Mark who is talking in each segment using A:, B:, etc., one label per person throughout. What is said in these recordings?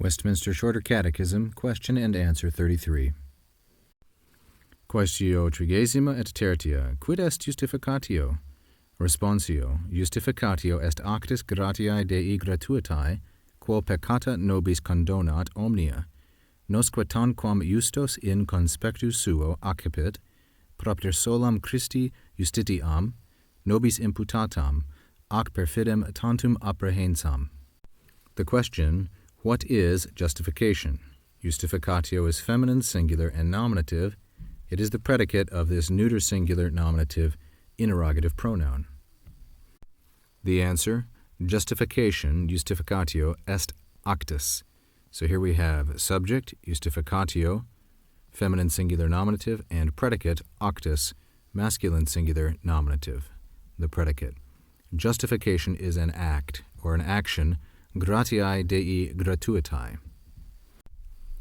A: Westminster Shorter Catechism, Question and Answer 33. Quaestio trigesima et tertia, quid est justificatio? Responsio, justificatio est actus gratiae Dei gratuitae, quo peccata nobis condonat omnia, nosque tanquam justos in conspectu suo accipit, propter solam Christi justitiam, nobis imputatam, ac perfidem tantum apprehensam. The question, what is justification? Justificatio is feminine singular and nominative. It is the predicate of this neuter singular nominative interrogative pronoun. The answer, justification, justificatio, est actus. So here we have subject, justificatio, feminine singular nominative, and predicate, actus, masculine singular nominative, the predicate. Justification is an act, or an action, gratiae Dei gratuitae.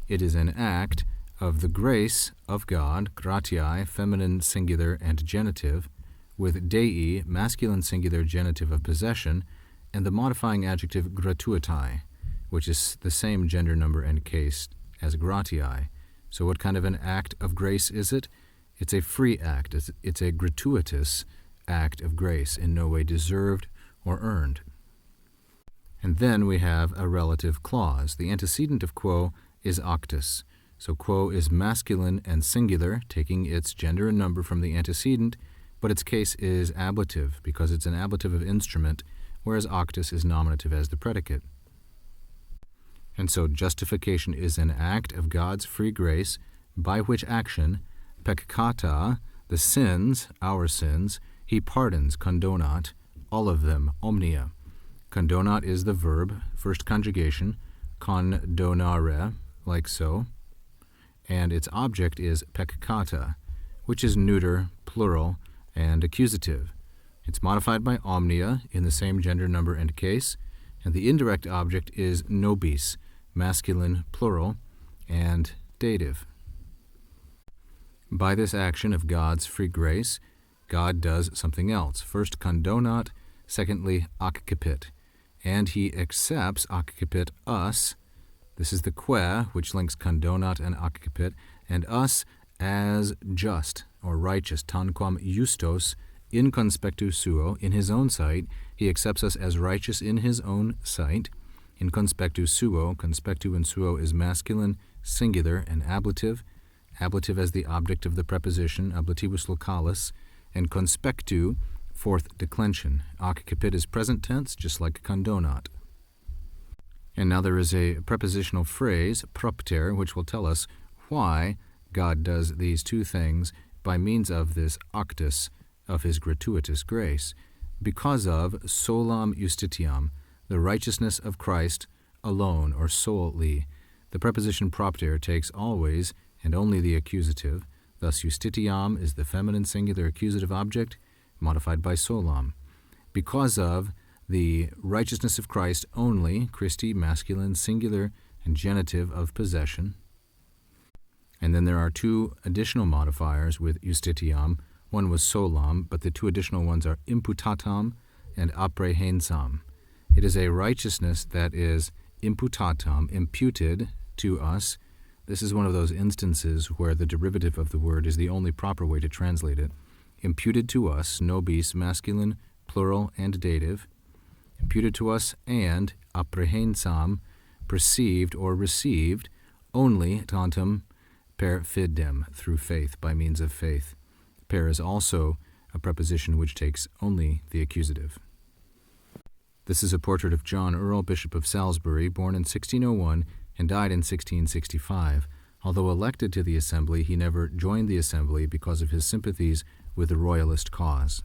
A: It is an act of the grace of God, gratiae, feminine singular and genitive, with Dei, masculine singular genitive of possession, and the modifying adjective gratuitae, which is the same gender number and case as gratiae. So what kind of an act of grace is it? It's a free act. It's a gratuitous act of grace, in no way deserved or earned. And then we have a relative clause. The antecedent of quo is actus. So quo is masculine and singular, taking its gender and number from the antecedent, but its case is ablative because it's an ablative of instrument, whereas actus is nominative as the predicate. And so justification is an act of God's free grace, by which action peccata, the sins, our sins, he pardons, condonat, all of them, omnia. Condonat is the verb, first conjugation, condonare, like so, and its object is peccata, which is neuter, plural, and accusative. It's modified by omnia in the same gender number and case, and the indirect object is nobis, masculine, plural, and dative. By this action of God's free grace, God does something else. First, condonat, secondly, accipit. And he accepts, accipit, us. This is the que, which links condonat and accipit, and us as just, or righteous, tanquam justos, in conspectu suo, in his own sight. He accepts us as righteous in his own sight. In conspectu suo, conspectu and suo is masculine, singular, and ablative. Ablative as the object of the preposition, ablativus localis, and conspectu, fourth declension. Accipit is present tense, just like condonat. And now there is a prepositional phrase, propter, which will tell us why God does these two things by means of this actus of his gratuitous grace. Because of solam justitiam, the righteousness of Christ alone, or solely. The preposition propter takes always and only the accusative. Thus justitiam is the feminine singular accusative object, modified by solam. Because of the righteousness of Christ only, Christi, masculine, singular, and genitive of possession. And then there are two additional modifiers with justitiam. One was solam, but the two additional ones are imputatam and apprehensam. It is a righteousness that is imputatam, imputed to us. This is one of those instances where the derivative of the word is the only proper way to translate it. Imputed to us, nobis, masculine, plural, and dative. Imputed to us, and apprehensam, perceived or received, only tantum perfidem, through faith, by means of faith. Per is also a preposition which takes only the accusative. This is a portrait of John Earl, Bishop of Salisbury, born in 1601 and died in 1665. Although elected to the Assembly, he never joined the Assembly because of his sympathies with the Royalist cause.